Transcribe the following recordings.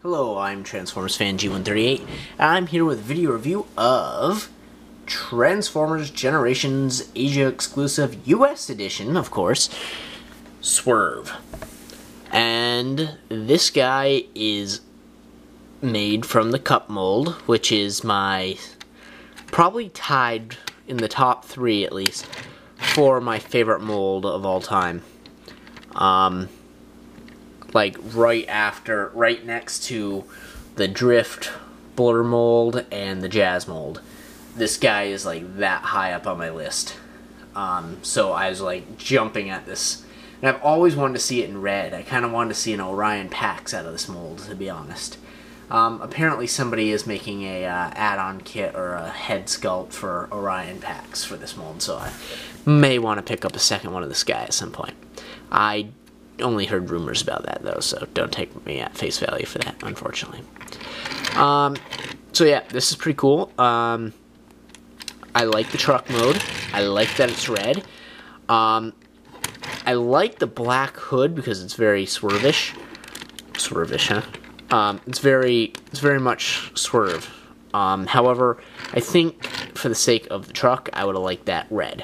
Hello, I'm Transformers fan G138, and I'm here with a video review of Transformers Generations Asia exclusive US edition, of course, Swerve. And this guy is made from the cup mold, which is my probably tied in the top 3 at least for my favorite mold of all time. Like right next to the Drift Blur mold and the Jazz mold. This guy is like that high up on my list. So I was like jumping at this. And I've always wanted to see it in red. I kind of wanted to see an Orion Pax out of this mold, to be honest. Apparently somebody is making a add-on kit or a head sculpt for Orion Pax for this mold, so I may want to pick up a second one of this guy at some point. I only heard rumors about that though, so don't take me at face value for that, unfortunately. So yeah, this is pretty cool. I like the truck mode. I like that it's red. I like the black hood because it's very swervish. Swervish, huh? It's very much Swerve. However, I think for the sake of the truck, I would have liked that red.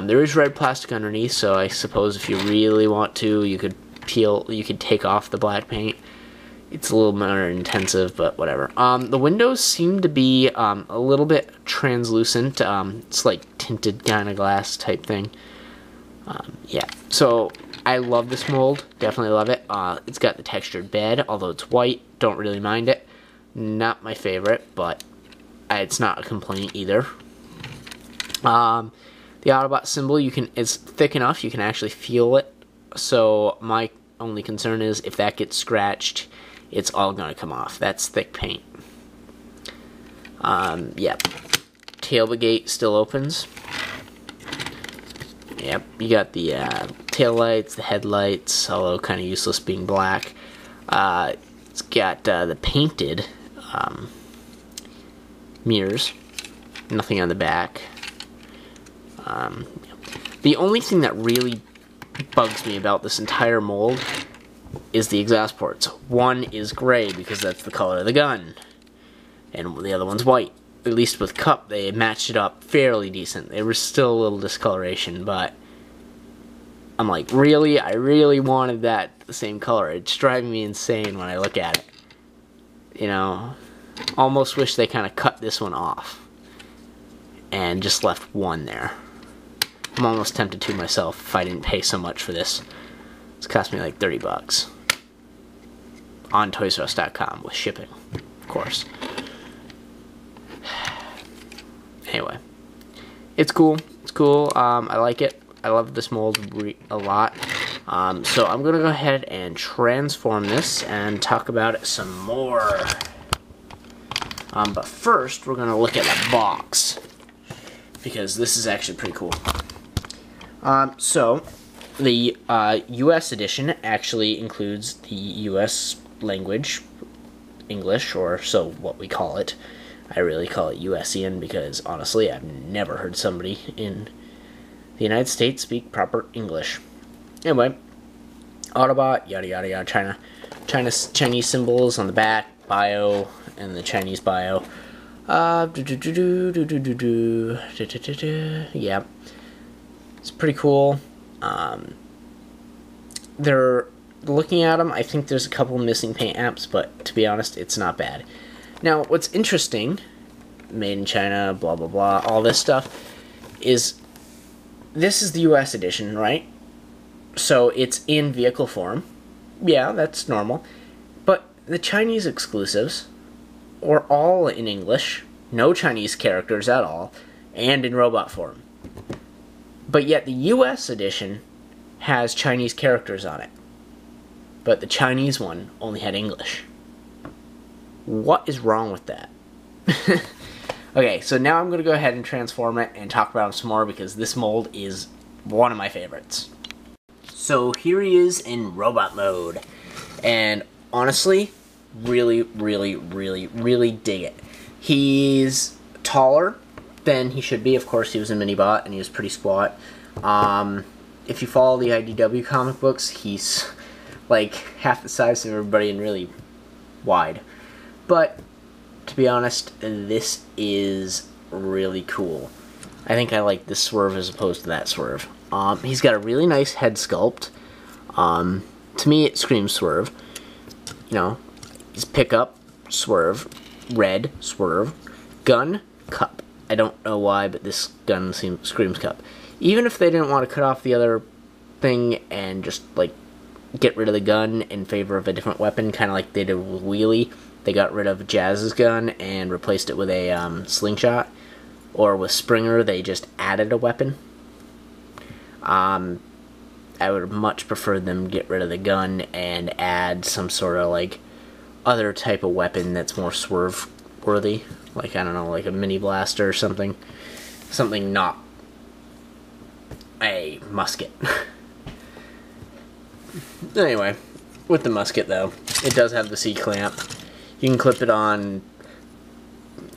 There is red plastic underneath, so I suppose if you really want to, you could take off the black paint. It's a little more intensive, but whatever. The windows seem to be a little bit translucent. It's like tinted kind of glass type thing. Yeah, so I love this mold. Definitely love it. It's got the textured bed, although it's white. Don't really mind it. Not my favorite, but it's not a complaint either. The Autobot symbol, it's thick enough, you can actually feel it. So my only concern is if that gets scratched, it's all going to come off. That's thick paint. Yep. Tailgate still opens. Yep, you got the tail lights, the headlights, although kind of useless being black. It's got the painted mirrors. Nothing on the back. The only thing that really bugs me about this entire mold is the exhaust ports. One is gray because that's the color of the gun, and the other one's white. At least with Cup, they matched it up fairly decent. There was still a little discoloration, but I'm like, really? I really wanted that the same color. It's driving me insane when I look at it. You know, almost wish they kind of cut this one off and just left one there. I'm almost tempted to myself if I didn't pay so much for this. It's cost me like 30 bucks. On ToysRUs.com with shipping, of course. Anyway. It's cool. It's cool. I like it. I love this mold a lot. So I'm going to go ahead and transform this and talk about it some more. But first, we're going to look at the box, because this is actually pretty cool. So, the US edition actually includes the US language, English, or so what we call it. I really call it USian because, honestly, I've never heard somebody in the United States speak proper English. Anyway, Autobot, yada yada yada, Chinese symbols on the back, bio, and the Chinese bio. Yeah. It's pretty cool. Looking at them, I think there's a couple missing paint apps, but to be honest, it's not bad. Now, what's interesting, made in China, blah blah blah, all this stuff, is this is the US edition, right? So it's in vehicle form. Yeah, that's normal. But the Chinese exclusives are all in English, no Chinese characters at all, and in robot form. But yet the US edition has Chinese characters on it. But the Chinese one only had English. What is wrong with that? Okay, so now I'm going to go ahead and transform it and talk about him some more because this mold is one of my favorites. So here he is in robot mode. And honestly, really dig it. He's taller than he should be. Of course, he was a mini-bot and he was pretty squat. If you follow the IDW comic books, he's like half the size of everybody and really wide. But to be honest, this is really cool. I think I like this Swerve as opposed to that Swerve. He's got a really nice head sculpt. To me, it screams Swerve. You know, his pickup, Swerve. Red, Swerve. Gun, Cup. I don't know why, but this gun screams Cup. Even if they didn't want to cut off the other thing and just, like, get rid of the gun in favor of a different weapon, kind of like they did with Wheelie. They got rid of Jazz's gun and replaced it with a slingshot. Or with Springer, they just added a weapon. I would much prefer them get rid of the gun and add some sort of, like, other type of weapon that's more Swerve-worthy. Like, I don't know, like a mini blaster or something. Something not a musket. Anyway, with the musket, though, it does have the C-clamp. You can clip it on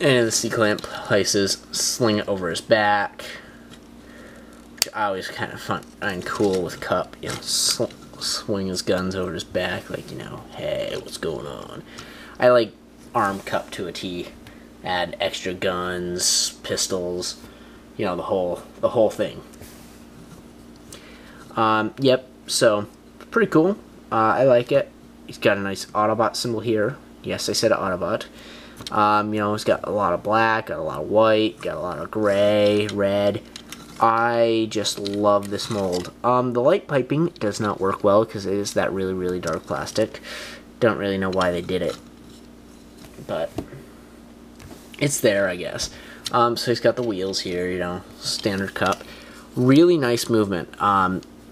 any of the C-clamp places, sling it over his back, which I always kind of find cool with Cup, you know, swing his guns over his back, like, you know, hey, what's going on? I like arm Cup to a T, add extra guns, pistols, you know, the whole thing. Yep, so, pretty cool, I like it. He's got a nice Autobot symbol here. Yes, I said Autobot. You know, it's got a lot of black, got a lot of white, got a lot of gray, red. I just love this mold. The light piping does not work well because it is that really, really dark plastic. Don't really know why they did it, but it's there, I guess. So he's got the wheels here, you know, standard Cup. Really nice movement.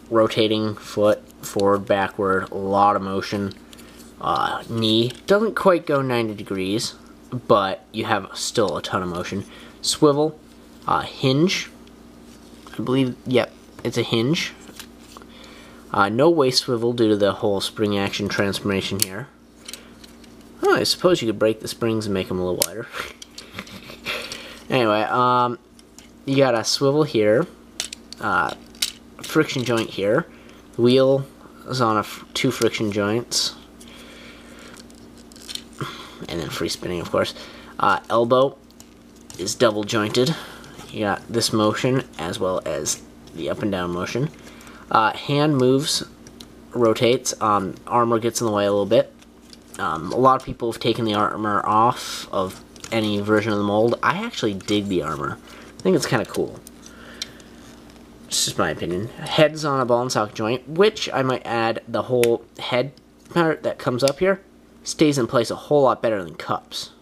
Rotating foot, forward, backward, a lot of motion. Knee doesn't quite go 90 degrees, but you have still a ton of motion. Swivel, hinge, I believe, yep, it's a hinge. No waist swivel due to the whole spring action transformation here. Oh, I suppose you could break the springs and make them a little wider. Anyway, you got a swivel here, friction joint here. The wheel is on two friction joints. And then free spinning, of course. Elbow is double jointed. You got this motion as well as the up and down motion. Hand moves, rotates. Armor gets in the way a little bit. A lot of people have taken the armor off of any version of the mold. I actually dig the armor. I think it's kind of cool. It's just my opinion. Head's on a ball and socket joint, which I might add the whole head part that comes up here stays in place a whole lot better than Cup's.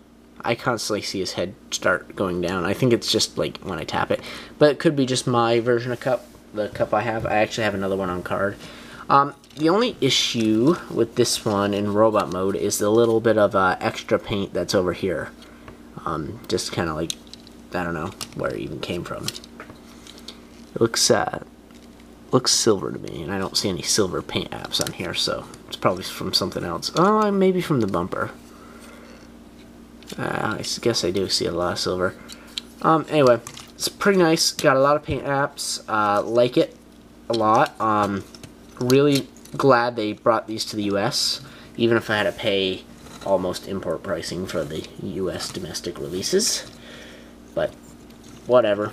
I constantly see his head start going down. I think it's just like when I tap it. But it could be just my version of Cup, the Cup I have. I actually have another one on card. The only issue with this one in robot mode is the little bit of extra paint that's over here. Just kind of like, I don't know where it even came from. It looks silver to me, and I don't see any silver paint apps on here, so it's probably from something else. Oh, maybe from the bumper. I guess I do see a lot of silver. Anyway, it's pretty nice. Got a lot of paint apps. Like it a lot. Really glad they brought these to the US, even if I had to pay almost import pricing for the US domestic releases. But whatever.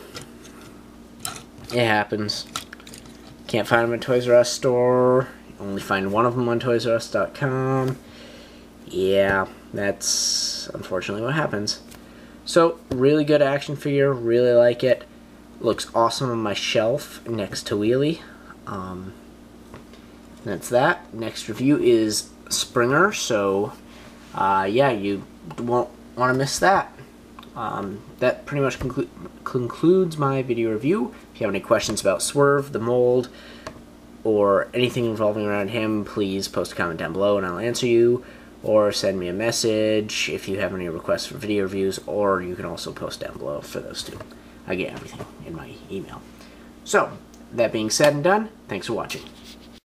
It happens. Can't find them at Toys R Us store. Only find one of them on ToysRUs.com. Yeah, that's unfortunately what happens. So, really good action figure. Really like it. Looks awesome on my shelf next to Wheelie. That's that. Next review is Springer. So, yeah, you won't want to miss that. That pretty much concludes my video review. If you have any questions about Swerve, the mold, or anything involving around him, please post a comment down below and I'll answer you. Or send me a message if you have any requests for video reviews, or you can also post down below for those two. I get everything in my email. So, that being said and done, thanks for watching.